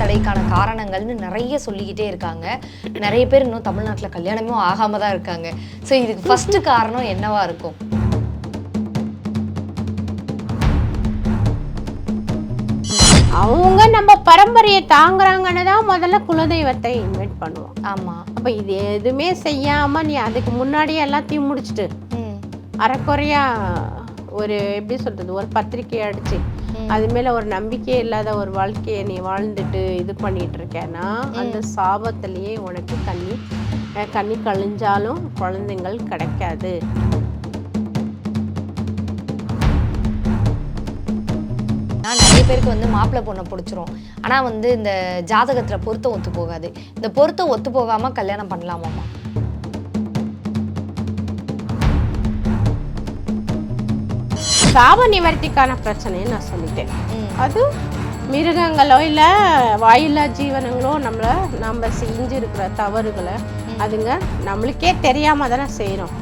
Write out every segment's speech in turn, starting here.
தடைக்கான காரணங்கள்னு நிறைய சொல்லிக்கிட்டே இருக்காங்க. நிறைய பேர் இன்னும் தமிழ்நாட்டுல கல்யாணமும் ஆகாம தான் இருக்காங்க. ஸோ இதுக்கு ஃபர்ஸ்ட் காரணம் என்னவா இருக்கும்? அவங்க நம்ம பரம்பரையை தாங்குறாங்கன்னு தான் முதல்ல குலதெய்வத்தை இன்வைட் பண்ணுவோம். ஆமா. அப்ப இது எதுவுமே செய்யாம நீ அதுக்கு முன்னாடியே எல்லாத்தையும் முடிச்சுட்டு அரைக்குறையா ஒரு எப்படி சொல்றது ஒரு பத்திரிக்கை அடிச்சு அது மேல ஒரு நம்பிக்கையே இல்லாத ஒரு வாழ்க்கையை நீ வாழ்ந்துட்டு இது பண்ணிட்டு இருக்கேன்னா அந்த சாபத்திலேயே உனக்கு கண்ணி கழிஞ்சாலும் குழந்தைங்கள் கிடைக்காது. நிறைய பேருக்கு வந்து மாப்பிள்ளை பொண்ணை பிடிச்சிரும். ஆனா வந்து இந்த ஜாதகத்துல பொருத்தம் ஒத்து போகாது. இந்த பொருத்தம் ஒத்து போகாம கல்யாணம் பண்ணலாமாமா? சாப நிவர்த்திக்கான பிரச்சனையை நான் சொல்லிட்டேன். அது மிருகங்களோ இல்லை வாயில்லா ஜீவனங்களோ நம்ம செஞ்சிருக்கிற தவறுகளை அதுங்க நம்மளுக்கே தெரியாம தானே செய்யறோம்.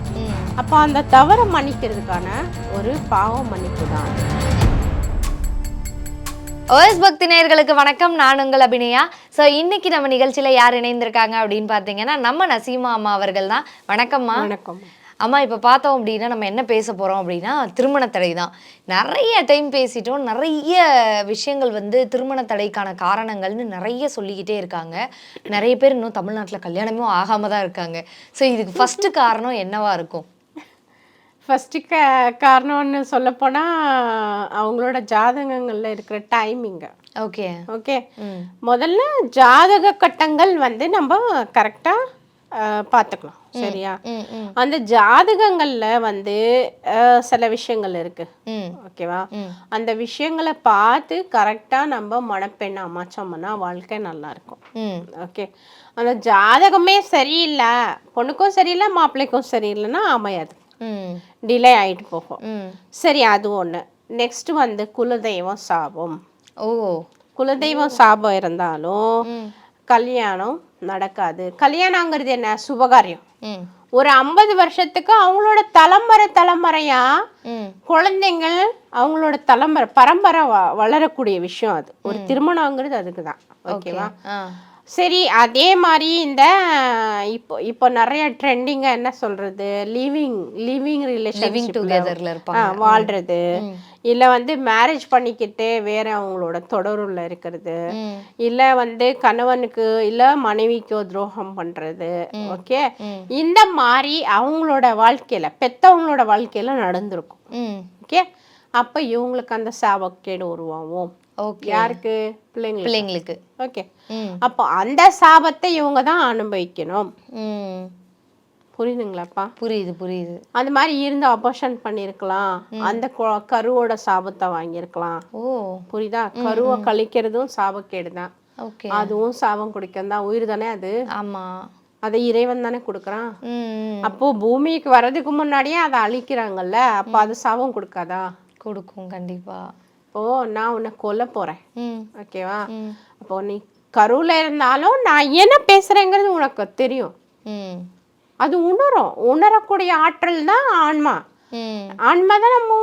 அப்போ அந்த தவறை மன்னிக்கிறதுக்கான ஒரு பாவ மன்னிப்பு தான். OS பக்தி நேயர்களுக்கு வணக்கம். நான் உங்கள் அபிநயா. ஸோ இன்னைக்கு நம்ம நிகழ்ச்சியில யார் இணைந்திருக்காங்க அப்படின்னு பார்த்தீங்கன்னா நம்ம நசீமா அம்மா அவர்கள் தான். வணக்கம்மா. வணக்கம் அம்மா. இப்போ பார்த்தோம் அப்படின்னா நம்ம என்ன பேச போகிறோம் அப்படின்னா திருமண தடை தான். நிறைய டைம் பேசிட்டோம். நிறைய விஷயங்கள் வந்து திருமண தடைக்கான காரணங்கள்னு நிறைய சொல்லிக்கிட்டே இருக்காங்க. நிறைய பேர் இன்னும் தமிழ்நாட்டில் கல்யாணமும் ஆகாம தான் இருக்காங்க. ஸோ இதுக்கு ஃபர்ஸ்ட் காரணம் என்னவா இருக்கும்? ஃபஸ்ட்டு காரணம்னு சொல்லப்போனால் அவங்களோட ஜாதகங்களில் இருக்கிற டைமிங்கு. ஓகே ஓகே முதல்ல ஜாதக கட்டங்கள் வந்து நம்ம கரெக்டாக பார்த்துக்கலாம். சரியா? அந்த ஜாதகங்களில் வந்து சில விஷயங்கள் இருக்கு. ஓகேவா? அந்த விஷயங்களை பார்த்து கரெக்டாக நம்ம மணப்பெண்ணை அமைச்சோம்னா வாழ்க்கை நல்லா இருக்கும். ஓகே அந்த ஜாதகமே சரியில்லை, பொண்ணுக்கும் சரியில்லை மாப்பிள்ளைக்கும் சரியில்லைன்னா அமையாது, டிலே ஆகிட்டு போகும். சரி, அது ஒன்று. நெக்ஸ்ட் வந்து குலதெய்வம் சாபம். குலதெய்வம் சாபம் இருந்தாலும் கல்யாணம் நடக்காது. கல்யாணங்கிறது என்ன? சுபகாரியம். ஒரு 50 வருஷத்துக்கு அவங்களோட தலைமுறையா குழந்தைங்கள் அவங்களோட பரம்பரை வளரக்கூடிய விஷயம். அது ஒரு திருமணங்கிறது அதுக்கு தான். ஓகேவா? சரி, அதே மாதிரி இந்த இப்போ நிறைய ட்ரெண்டிங்கா என்ன சொல்றது, லிவிங் ரிலேஷன்ஷிப் வாழ்றது, இல்லை வந்து மேரேஜ் பண்ணிக்கிட்டு வேற அவங்களோட தொடர்ல இருக்கிறது, இல்லை வந்து கணவனுக்கு இல்லை மனைவிக்கோ துரோகம் பண்றது. ஓகே இந்த மாதிரி அவங்களோட வாழ்க்கையில பெத்தவங்களோட வாழ்க்கையில நடந்திருக்கும். ஓகே அப்ப இவங்களுக்கு அந்த சாபக்கேடு உருவாகும். யாருக்கு? பிள்ளைங்களுக்கு. ஓகே அப்போ அந்த சாபத்தை இவங்க தான் அனுபவிக்கணும். புரியுதுங்களாப்பா? புரியுது. அந்த மாதிரி இருந்து அபார்ஷன் பண்ணிருக்கலாம், அந்த கருவோட சாபத்தை வாங்கியிருக்கலாம். புரியுதா? கருவை கழிக்கிறதும் சாபக்கேடு தான். அதுவும் சாபம் குடிக்கிறது தான். உயிர் தானே அது. ஆமா, அதை இறைவன் தானே கொடுக்குறான். அப்போ பூமிக்கு வர்றதுக்கு முன்னாடியே அதை அழிக்கிறாங்கல்ல, அப்போ அது சாபம் கொடுக்காதா? கொடுக்கும் கண்டிப்பா. இப்போ நான் உன்னை கொல்ல போறேன். ஓகேவா? அப்போ நீ கருவுல இருந்தாலும் நான் என்ன பேசுறேங்கிறது உனக்கு தெரியும். அது உணரக்கூடிய ஆற்றல் தான் ஆன்மா. ஆன்மா தான் நம்ம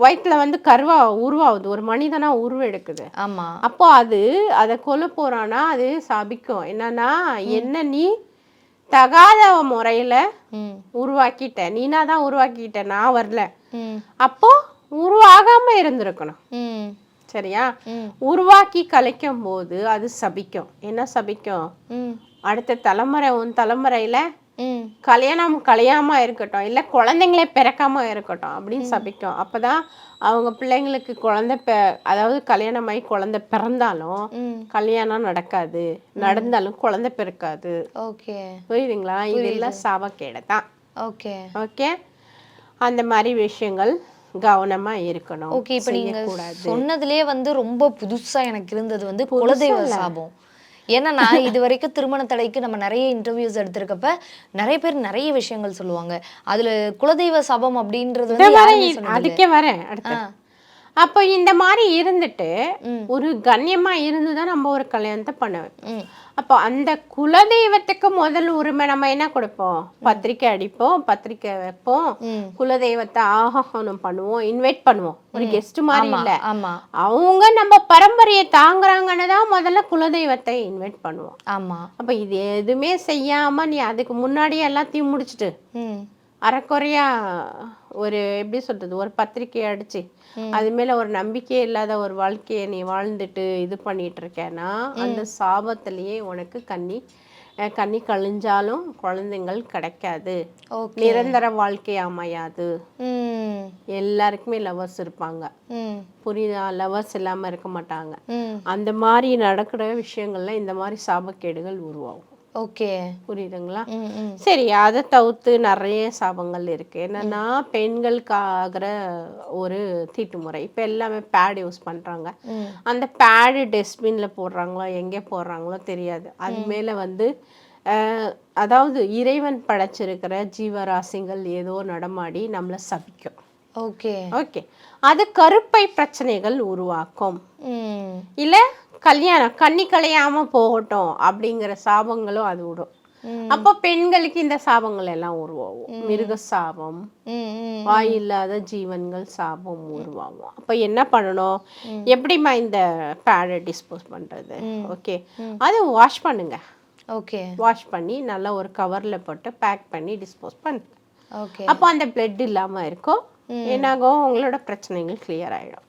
வயிற்றுல வந்து கருவா உருவாகுது, ஒரு மனிதனா உருவெடுக்குது. ஆமா. அப்போ அதை கொல்ல போறானா அது சாபிக்கும். என்னன்னா என்ன நீ தகாத முறையில உருவாக்கிட்ட, நீனா தான் உருவாக்கிட்ட, நான் வரல. அப்போ உருவாகாம இருந்திருக்கணும். சரியா? உருவாக்கி கலைக்கும் போது அது சபிக்கும். என்ன சபிக்கும்? அடுத்த தலைமுறை உன் தலைமுறையில கல்யாணம் கலையாம இருக்கட்டும், இல்ல குழந்தைங்களே பிறக்காம இருக்கட்டும் அப்படின்னு சபிக்கும். அப்பதான் அவங்க பிள்ளைங்களுக்கு அதாவது கல்யாணமாயி குழந்தை பிறந்தாலும் கல்யாணம் நடக்காது, நடந்தாலும் குழந்தை பிறக்காது. புரியுதுங்களா? இதெல்லாம் சாபக்கேடு தான். ஓகே அந்த மாதிரி விஷயங்கள் கவனமா இருக்கணும். ஓகே, இப்போ நீங்க சொன்னதுலயே வந்து ரொம்ப புதுசா எனக்கு இருந்தது வந்து குலதெய்வ சாபம். ஏன்னா நான் இது வரைக்கும் திருமண தடைக்கு நம்ம நிறைய இன்டர்வியூஸ் எடுத்திருக்கப்ப நிறைய பேர் நிறைய விஷயங்கள் சொல்லுவாங்க. அதுல குலதெய்வ சாபம் அப்படின்றது அதுக்கே வரேன். அப்போ இந்த மாதிரி இருந்துட்டு ஒரு கண்ணியமா இருந்துதான் நம்ம ஒரு கல்யாணத்தை பண்ண வைப்போம். அப்போ அந்த குலதெய்வத்துக்கு முதல் உரிமை நம்ம என்ன கொடுப்போம்? பத்திரிக்கை அடிப்போம், பத்திரிக்கை வைப்போம், குலதெய்வத்தை ஆகணும் பண்ணுவோம், இன்வைட் பண்ணுவோம். ஒரு கெஸ்ட் மாதிரி இல்ல, அவங்க நம்ம பரம்பரையை தாங்குறாங்கன்னு தான் முதல்ல குலதெய்வத்தை இன்வைட் பண்ணுவோம். ஆமா. அப்ப இது எதுவுமே செய்யாம நீ அதுக்கு முன்னாடியே எல்லாத்தையும் முடிச்சுட்டு அரைக்குறையா ஒரு எப்படி சொல்றது ஒரு பத்திரிக்கை அடிச்சு அது மேல ஒரு நம்பிக்கையே இல்லாத ஒரு வாழ்க்கையை நீ வாழ்ந்துட்டு இது பண்ணிட்டு இருக்கேன்னா அந்த சாபத்திலேயே உனக்கு கண்ணி கழிஞ்சாலும் குழந்தைங்கள் கிடைக்காது, நிரந்தர வாழ்க்கை அமையாது. எல்லாருக்குமே லவர்ஸ் இருப்பாங்க, புரியுதா? லவர்ஸ் இல்லாம இருக்க மாட்டாங்க. அந்த மாதிரி நடக்கிற விஷயங்கள்ல இந்த மாதிரி சாபக்கேடுகள் உருவாகும். ஓகே, புரியுதுங்களா? சரி, அதை தவிர்த்து நிறைய சாபங்கள் இருக்கு. என்னன்னா பெண்களுக்காகிற ஒரு தீட்டு முறை. இப்ப எல்லாமே பேட் யூஸ் பண்றாங்க. அந்த பேடு டஸ்ட்பின்ல போடுறாங்களோ எங்கே போடுறாங்களோ தெரியாது. அது மேல வந்து அதாவது இறைவன் படைச்சிருக்கிற ஜீவராசிகள் ஏதோ நடமாடி நம்மளை சபிக்கும். ஓகே ஓகே, அது கருப்பை பிரச்சனைகள் உருவாக்கும். இல்ல கல்யாணம் கண்ணி கலையாம போகட்டும் அப்படிங்கிற சாபங்களும் அது விடும். அப்போ பெண்களுக்கு இந்த சாபங்கள் எல்லாம் உருவாகும். மிருக சாபம், வாயில்லாத ஜீவன்கள் சாபம் உருவாகும். அப்ப என்ன பண்ணணும்? எப்படிமா இந்த பேடை டிஸ்போஸ் பண்றது? ஓகே, அது வாஷ் பண்ணுங்க. ஓகே, வாஷ் பண்ணி நல்லா ஒரு கவர்ல போட்டு பேக் பண்ணி டிஸ்போஸ் பண்ணுங்க. ஓகே, அப்போ அந்த பிளட் இல்லாம இருக்கும். என்னாகும்? உங்களோட பிரச்சனைகள் கிளியர் ஆயிடும்.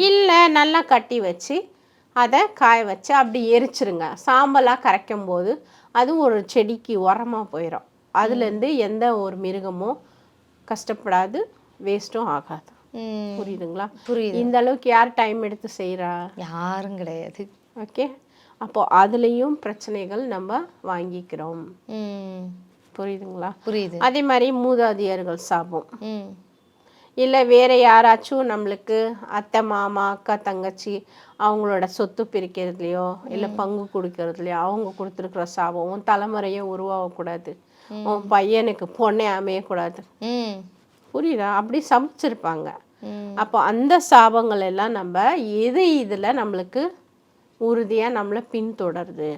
இல்ல நல்லா கட்டி வச்சு அதை காய வச்சு அப்படி எரிச்சிருங்க. சாம்பலாக கரைக்கும் போது அது ஒரு செடிக்கு உரமாக போயிடும். அதுலேருந்து எந்த ஒரு மிருகமும் கஷ்டப்படாது, வேஸ்ட்டும் ஆகாது. புரியுதுங்களா? புரியுது. இந்த அளவுக்கு யார் டைம் எடுத்து செய்கிறா? யாரும் கிடையாது. ஓகே, அப்போ அதுலேயும் பிரச்சனைகள் நம்ம வாங்கிக்கிறோம். புரியுதுங்களா? புரியுது. அதே மாதிரி மூதாதையர்கள் சாபம், இல்லை வேற யாராச்சும் நம்மளுக்கு அத்தை மாமா அக்கா தங்கச்சி அவங்களோட சொத்து பிரிக்கிறதுலையோ இல்லை பங்கு கொடுக்கறதுலையோ அவங்க கொடுத்துருக்குற சாபம். உன் தலைமுறையே உருவாகக்கூடாது, உன் பையனுக்கு பொண்ணே அமையக்கூடாது. புரியுதா? அப்படி சமைச்சிருப்பாங்க. அப்போ அந்த சாபங்கள் எல்லாம் நம்ம எது இதில் நம்மளுக்கு உறுதியாக நம்மளை பின்தொடருது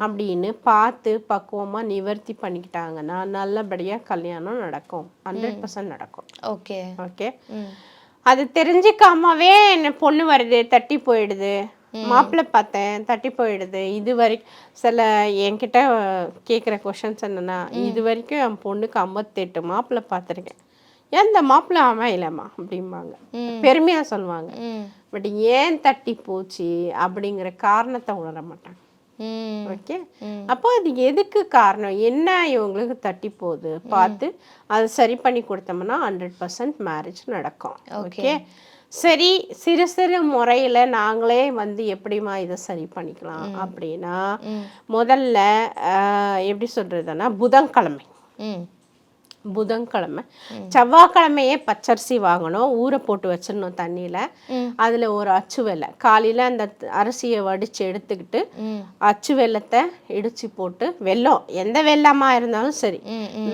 அப்படின்னு பார்த்து பக்குவமாக நிவர்த்தி பண்ணிக்கிட்டாங்கன்னா நல்லபடியாக கல்யாணம் நடக்கும். 100% நடக்கும். ஓகே ஓகே, அது தெரிஞ்சுக்காமவே என்ன பொண்ணு வருது தட்டி போயிடுது, மாப்பிள்ளை பார்த்தேன் தட்டி போயிடுது. இது வரைக்கும் சில என்கிட்ட கேட்குற கொஷின்ஸ் என்னன்னா, இது வரைக்கும் என் பொண்ணுக்கு 58 மாப்பிள்ளை பார்த்துருக்கேன், எந்த மாப்பிள்ளை அமையலம்மா அப்படிம்பாங்க, பெருமையா சொல்லுவாங்க. பட் ஏன் தட்டி போச்சு அப்படிங்கிற காரணத்தை உணர மாட்டாங்க. ஓகே, அப்போ அது எதுக்கு காரணம் என்ன, இவங்களுக்கு தட்டி போகுது பார்த்து அதை சரி பண்ணி கொடுத்தோம்னா 100% மேரேஜ் நடக்கும். ஓகே, சரி, சிறு சிறு முறையில் நாங்களே வந்து எப்படிமா இதை சரி பண்ணிக்கலாம் அப்படின்னா, முதல்ல எப்படி சொல்றதுன்னா புதன்கிழமை செவ்வாய்க்கிழமையே பச்சரிசி வாங்கணும், ஊரை போட்டு வச்சிடணும் தண்ணியில். அதில் ஒரு அச்சு வெல்லம், காலையில் அந்த அரிசியை வடித்து எடுத்துக்கிட்டு அச்சு வெல்லத்தை இடித்து போட்டு, வெல்லம் எந்த வெல்லமாக இருந்தாலும் சரி,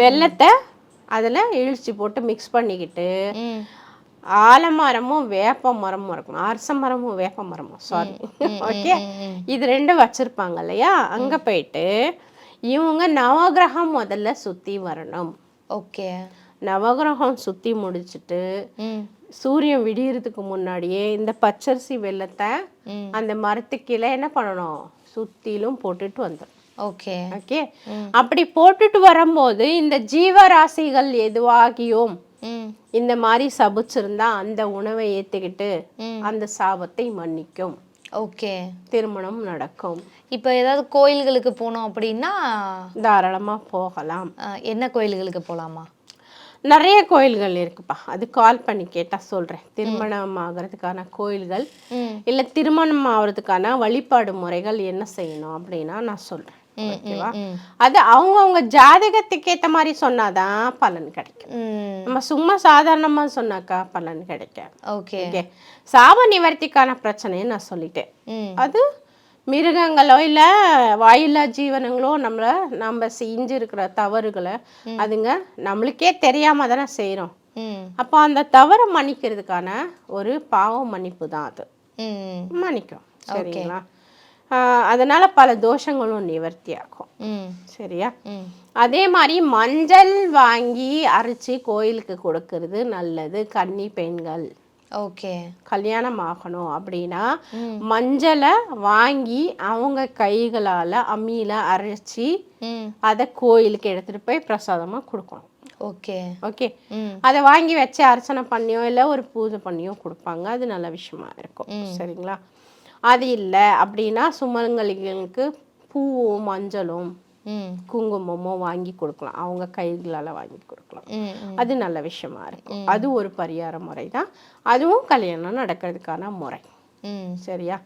வெல்லத்தை அதில் இடித்து போட்டு மிக்ஸ் பண்ணிக்கிட்டு, ஆலமரமும் வேப்ப மரமும் இருக்கும், அரச மரமும் வேப்ப மரமும் சாரி ஓகே, இது ரெண்டும் வச்சுருப்பாங்க இல்லையா, அங்கே போயிட்டு இவங்க நவகிரகம் முதல்ல சுற்றி வரணும். ஓகே, நவகிரகம் சுற்றி முடிச்சுட்டு சூரியன் விடியறதுக்கு முன்னாடியே இந்த பச்சரிசி வெல்லத்தை அந்த மரத்துக்கீழே என்ன பண்ணணும், சுற்றிலும் போட்டுட்டு வந்துடும். ஓகே ஓகே, அப்படி போட்டுட்டு வரும்போது இந்த ஜீவராசிகள் எதுவாகியும் இந்த மாதிரி சபிச்சிருந்தா அந்த உணவை ஏற்றுக்கிட்டு அந்த சாபத்தை மன்னிக்கும். ஓகே, திருமணம் நடக்கும். இப்போ ஏதாவது கோயில்களுக்கு போனோம் அப்படின்னா தாராளமாக போகலாம். என்ன கோயில்களுக்கு போகலாமா? நிறைய கோயில்கள் இருக்குப்பா, அது கால் பண்ணி கேட்டால் சொல்கிறேன். திருமணம் ஆகிறதுக்கான கோயில்கள் இல்லை திருமணம் ஆகிறதுக்கான வழிபாடு முறைகள் என்ன செய்யணும் அப்படின்னா நான் சொல்கிறேன். ஓகேவா? அது அவங்கவுங்க ஜாதகத்துக்கு ஏற்ற மாதிரி சொன்னாதான் பலன் கிடைக்கும். நம்ம சும்மா சாதாரணமாக சொன்னாக்கா பலன் கிடைக்காது. ஓகே ஓகே, சாப நிவர்த்திக்கான பிரச்சனையை நான் சொல்லிட்டேன். அது மிருகங்களோ இல்லை வாயில்லா ஜீவனங்களோ நம்ம செஞ்சிருக்கிற தவறுகளை அதுங்க நம்மளுக்கே தெரியாம தானே செய்கிறோம். அப்போ அந்த தவறை மன்னிக்கிறதுக்கான ஒரு பாவ மன்னிப்பு தான் அது. மன்னிக்கும், சரிங்களா? அதனால பல தோஷங்களும் நிவர்த்தி ஆகும். சரியா? அதே மாதிரி மஞ்சள் வாங்கி அரைச்சி கோயிலுக்கு கொடுக்கறது நல்லது. கன்னி பெண்கள் கல்யாணம் ஆகணும் அப்படின்னா மஞ்சளை வாங்கி அவங்க கைகளால அம்மியில அரைச்சி அதை கோயிலுக்கு எடுத்துட்டு போய் பிரசாதமா கொடுக்கணும். ஓகே, அதை வாங்கி வச்சு அர்ச்சனை பண்ணியோ இல்லை ஒரு பூஜை பண்ணியோ கொடுப்பாங்க. அது நல்ல விஷயமா இருக்கும். சரிங்களா? அது இல்லை அப்படின்னா சுமங்கலிகளுக்கு பூவும் மஞ்சளும் குங்குமமோ வாங்கி கொடுக்கலாம். அவங்க கைகளால் வாங்கி கொடுக்கலாம். அது நல்ல விஷயமா இருக்கும். அது ஒரு பரிகார முறை தான். அதுவும் கல்யாணம் நடக்கிறதுக்கான முறை. சரியா?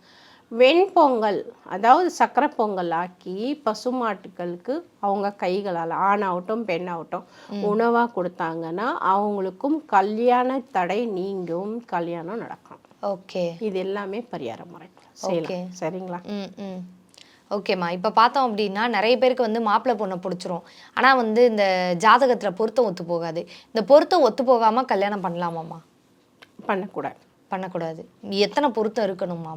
வெண்பொங்கல், அதாவது சக்கரை பொங்கல் ஆக்கி பசுமாட்டுக்களுக்கு அவங்க கைகளால் ஆணாகட்டும் பெண்ணாகட்டும் உணவாக கொடுத்தாங்கன்னா அவங்களுக்கும் கல்யாண தடை நீங்கும், கல்யாணம் நடக்கும். இது எல்லாமே பரிகார முறை செய்யலாம். சரிங்களா? ஓகேம்மா. இப்போ பார்த்தோம் அப்படின்னா நிறைய பேருக்கு வந்து மாப்பிள்ளை பொண்ணை பிடிச்சிரும். ஆனால் வந்து இந்த ஜாதகத்தில் பொருத்தம் ஒத்து போகாது. இந்த பொருத்தம் ஒத்து போகாமல் கல்யாணம் பண்ணலாமாம்மா? பண்ணக்கூடாது. எத்தனை பொருத்தம் இருக்கணும்மா?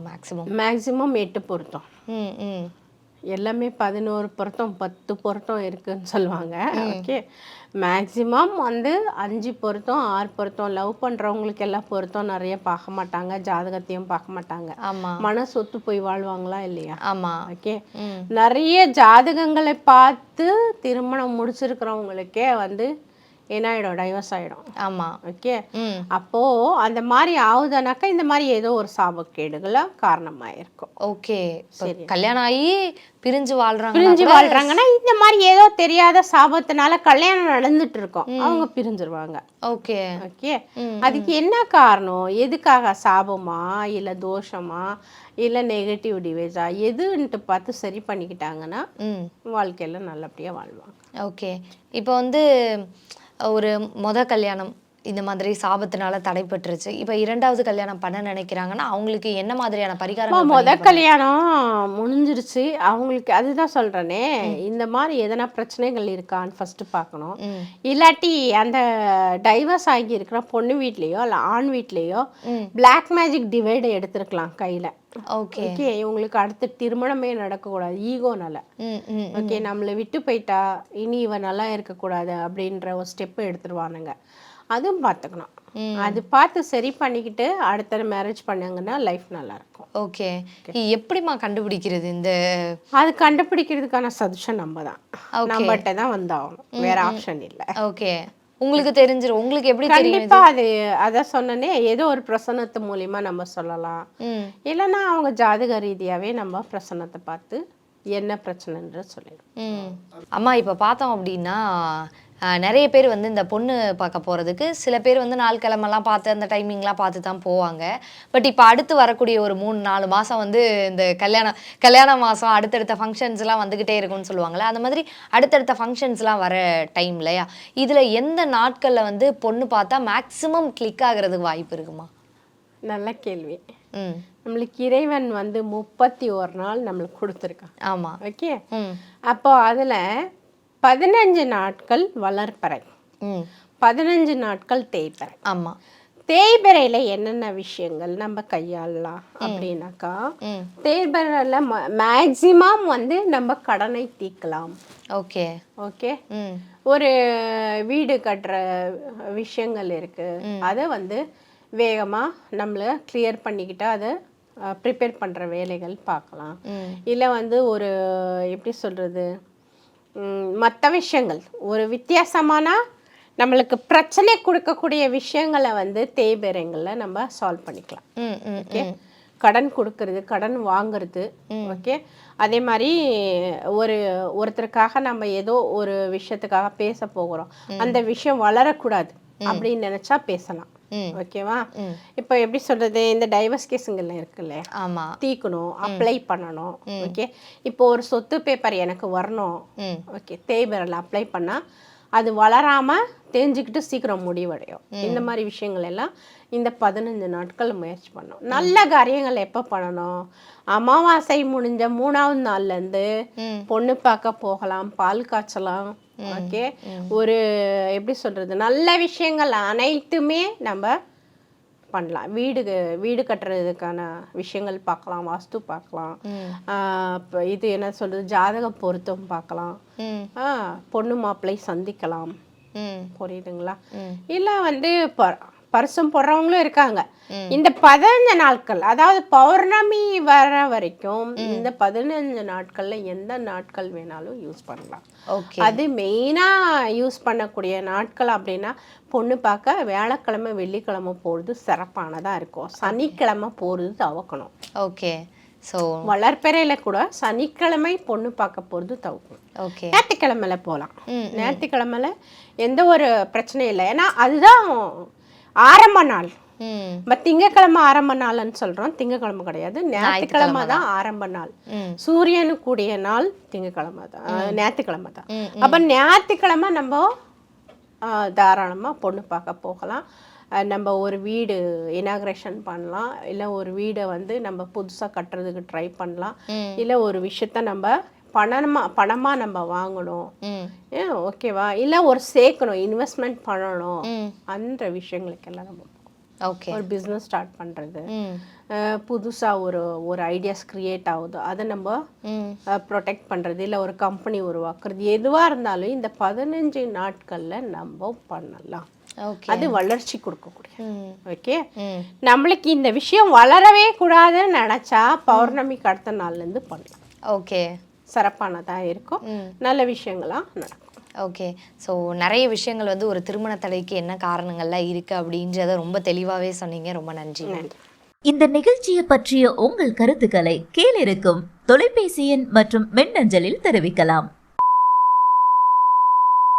மேக்ஸிமம் 8 பொருத்தம். எல்லாமே 11 பொருத்தம் 10 பொருத்தம் இருக்குன்னு சொல்லுவாங்க. ஓகே, மேக்ஸிமம் வந்து 5 பொருத்தம் 6 பொருத்தம். லவ் பண்ணுறவங்களுக்கு எல்லாம் பொருத்தம் நிறைய பார்க்க மாட்டாங்க, ஜாதகத்தையும் பார்க்க மாட்டாங்க. மனசு ஒத்து போய் வாழ்வாங்களா இல்லையா? ஓகே, நிறைய ஜாதகங்களை பார்த்து திருமணம் முடிச்சிருக்கிறவங்களுக்கே வந்து என்னாயிடும், டைவர்ஸ் ஆகிடும். ஓகே, அப்போது அந்த மாதிரி ஆகுதுனாக்கா இந்த மாதிரி ஏதோ ஒரு சாபக்கேடுகளை காரணமாக இருக்கும். ஓகே, சரி. கல்யாணம் ஆகி பிரிஞ்சு வாழ்றாங்கன்னா இந்த மாதிரி ஏதோ தெரியாத சாபத்தினால கல்யாணம் நடந்துட்டு இருக்கோம், அவங்க பிரிஞ்சிருவாங்க. ஓகே, அதுக்கு என்ன காரணம்? எதுக்காக? சாபமா இல்லை தோஷமா இல்லை நெகட்டிவ் டிவைஸா எதுன்ட்டு பார்த்து சரி பண்ணிக்கிட்டாங்கன்னா வாழ்க்கையில் நல்லபடியாக வாழ்வாங்க. ஓகே, இப்போ வந்து ஒரு கல்யாணம் இந்த மாதிரி சாபத்தினால தடைப்பட்டுருச்சு. இப்போ 2வது கல்யாணம் பண்ண நினைக்கிறாங்கன்னா அவங்களுக்கு என்ன மாதிரியான பரிகாரம்? கல்யாணம் முடிஞ்சிருச்சு அவங்களுக்கு, அதுதான் சொல்கிறேனே, இந்த மாதிரி எதனா பிரச்சனைகள் இருக்கான்னு ஃபஸ்ட்டு பார்க்கணும். இல்லாட்டி அந்த டைவர்ஸ் ஆகி இருக்கிற பொண்ணு வீட்லேயோ இல்லை ஆண் வீட்லேயோ பிளாக் மேஜிக் டிவைடை எடுத்துருக்கலாம் கையில். ஓகே, இவங்களுக்கு அடுத்த திருமணமே நடக்கக்கூடாது ஈகோனால. ஓகே, நம்மளை விட்டு போயிட்டா இனி இவன் நல்லா இருக்கக்கூடாது அப்படின்ற ஒரு ஸ்டெப்பு எடுத்துருவானுங்க. அதுவும் பார்த்துக்கணும். அது பார்த்து சரி பண்ணிக்கிட்டு அடுத்த மேரேஜ் பண்ணாங்கன்னா லைஃப் நல்லா இருக்கும். ஓகே, எப்படிமா கண்டுபிடிக்கிறது? அது கண்டுபிடிக்கிறதுக்கான சஜஷன் நம்ம தான், நம்மகிட்ட தான் வந்தாகணும், வேற ஆப்ஷன் இல்லை. ஓகே, உங்களுக்கு தெரிஞ்சிரும். உங்களுக்கு எப்படி தெரியும்? கண்டிப்பா அது அதான் சொன்னனே, ஏதோ ஒரு பிரசன்னத்து மூலியமா நம்ம சொல்லலாம். இல்லைன்னா அவங்க ஜாதக ரீதியாவே நம்ம பிரசன்னத்தை பார்த்து என்ன பிரச்சனைன்ற சொல்லிடும். அம்மா, இப்போ பார்த்தோம் அப்படின்னா நிறைய பேர் வந்து இந்த பொண்ணு பார்க்க போகிறதுக்கு சில பேர் வந்து நாள் கிழமெல்லாம் பார்த்து அந்த டைமிங்லாம் பார்த்து தான் போவாங்க. பட் இப்போ அடுத்து வரக்கூடிய ஒரு 3-4 மாதம் வந்து இந்த கல்யாண மாதம் அடுத்தடுத்த ஃபங்க்ஷன்ஸ்லாம் வந்துக்கிட்டே இருக்கும்னு சொல்லுவாங்களே, அந்த மாதிரி அடுத்தடுத்த ஃபங்க்ஷன்ஸ்லாம் வர டைம் இல்லையா? இதில் எந்த நாட்களில் வந்து பொண்ணு பார்த்தா மேக்ஸிமம் கிளிக் ஆகிறதுக்கு வாய்ப்பு இருக்குமா? நல்ல கேள்வி. நம்மளுக்கு இறைவன் வந்து 31 நாள் நம்மளுக்கு கொடுத்துருக்கான். ஆமாம். ஓகே, அப்போ அதில் 15 நாட்கள் வளர்ப்பறை, 15 நாட்கள் தேய்ப்பறை. ஆமாம். தேய்பிறையில் என்னென்ன விஷயங்கள் நம்ம கையாளலாம் அப்படின்னாக்கா, தேய்பிறையில் மேக்சிமம் வந்து நம்ம கடனை தீர்க்கலாம். ஓகே ஓகே, ஒரு வீடு கட்டுற விஷயங்கள் இருக்குது, அதை வந்து வேகமாக நம்மளை கிளியர் பண்ணிக்கிட்டா அதை ப்ரிப்பேர் பண்ணுற வேலைகள் பார்க்கலாம். இல்லை வந்து ஒரு எப்படி சொல்கிறது, மற்ற விஷயங்கள் ஒரு வித்தியாசமான நம்மளுக்கு பிரச்சனை கொடுக்கக்கூடிய விஷயங்களை வந்து தேய்பிறைங்களில் நம்ம சால்வ் பண்ணிக்கலாம். ஓகே, கடன் கொடுக்கறது, கடன் வாங்குறது. ஓகே, அதே மாதிரி ஒருத்தருக்காக நம்ம ஏதோ ஒரு விஷயத்துக்காக பேச போகிறோம், அந்த விஷயம் வளரக்கூடாது அப்படின்னு நினச்சா பேசலாம். ஓகேவா? இப்போ எப்படி சொல்றது, இந்த டைவர்ஸ் கேஸுங்கள்ல இருக்குல்ல, தீக்கணும், அப்ளை பண்ணணும். ஓகே, இப்போ ஒரு சொத்து பேப்பர் எனக்கு வரணும். ஓகே, தேய்பிறையில் அப்ளை பண்ணா அது வளராம தெரிஞ்சுக்கிட்டு சீக்கிரம் முடிவடையும். இந்த மாதிரி விஷயங்கள் எல்லாம் இந்த 15 நாட்கள் முயற்சி பண்ணணும். நல்ல காரியங்கள் எப்போ பண்ணணும்? அமாவாசை முடிஞ்ச 3வது நாள்லேருந்து பொண்ணு பார்க்க போகலாம், பால் காய்ச்சலாம். ஓகே, ஒரு எப்படி சொல்றது, நல்ல விஷயங்கள் அனைத்துமே நம்ம பண்ணலாம். வீடு கட்டுறதுக்கான விஷயங்கள் பார்க்கலாம், வாஸ்து பார்க்கலாம், இது என்ன சொல்றது, ஜாதக பொருத்தம் பார்க்கலாம், பொண்ணு மாப்பிள்ளை சந்திக்கலாம், புரியுதுங்களா? இல்லை வந்து பரிசம் போடுறவங்களும் இருக்காங்க. இந்த 15 நாட்கள், அதாவது பௌர்ணமி வர வரைக்கும் இந்த 15 நாட்கள்ல எந்த நாட்கள் வேணாலும் யூஸ் பண்ணலாம். அது மெயினா யூஸ் பண்ணக்கூடிய நாட்கள் அப்படின்னா பொண்ணு பார்க்க வியாழக்கிழமை வெள்ளிக்கிழமை போறது சிறப்பானதா இருக்கும். சனிக்கிழமை போறது தவிர்க்கணும். ஓகே. ஸோ வளர்ப்பறையில கூட சனிக்கிழமை பொண்ணு பார்க்க போகிறது தவிர்க்கணும். ஓகே. ஞாயிற்றுக்கிழமையில போகலாம். ஞாயிற்றுக்கிழமையில எந்த ஒரு பிரச்சனையும் இல்லை. ஏன்னா அதுதான் ஆரம்ப நாள். நம்ம திங்கக்கிழமை ஆரம்ப நாள்னு சொல்றோம், திங்கக்கிழமை கிடையாது, ஞாயிற்றுக்கிழமை தான் ஆரம்ப நாள். சூரியனு கூடிய நாள் திங்கக்கிழமை தான், ஞாயிற்றுக்கிழமை தான். அப்ப ஞாயிற்றுக்கிழமை நம்ம தாராளமா பொண்ணு பார்க்க போகலாம். நம்ம ஒரு வீடு இனாக்ரேஷன் பண்ணலாம், இல்லை ஒரு வீடை வந்து நம்ம புதுசாக கட்டுறதுக்கு ட்ரை பண்ணலாம், இல்லை ஒரு விஷயத்த நம்ம பணமா நம்ம வாங்கணும், ஓகேவா, இல்லை ஒரு சேர்க்கணும், இன்வெஸ்ட்மெண்ட் பண்ணணும், அந்த விஷயங்களுக்கெல்லாம் நம்ம ஒரு பிஸ்னஸ் ஸ்டார்ட் பண்ணுறது, புதுசாக ஒரு ஐடியாஸ் கிரியேட் ஆகுது, அதை நம்ம ப்ரொடெக்ட் பண்ணுறது, இல்லை ஒரு கம்பெனி உருவாக்குறது, எதுவாக இருந்தாலும் இந்த 15 நாட்களில் நம்ம பண்ணலாம். அது வளர்ச்சி கொடுக்கக்கூடிய. ஓகே, நம்மளுக்கு இந்த விஷயம் வளரவே கூடாதுன்னு நினச்சா பௌர்ணமிக்கு அடுத்த நாள்லேருந்து பண்ணலாம். ஓகே, சிறப்பானதாக இருக்கும், நல்ல விஷயங்களாக நடக்கும். ஓகே. ஸோ நிறைய விஷயங்கள் வந்து ஒரு திருமண தடைக்கு என்ன காரணங்கள்லாம் இருக்குது அப்படின்றத ரொம்ப தெளிவாகவே சொன்னீங்க. ரொம்ப நன்றி. இந்த நிகழ்ச்சியை பற்றிய உங்கள் கருத்துக்களை கீழிருக்கும் தொலைபேசி எண் மற்றும் மின்னஞ்சலில் தெரிவிக்கலாம்.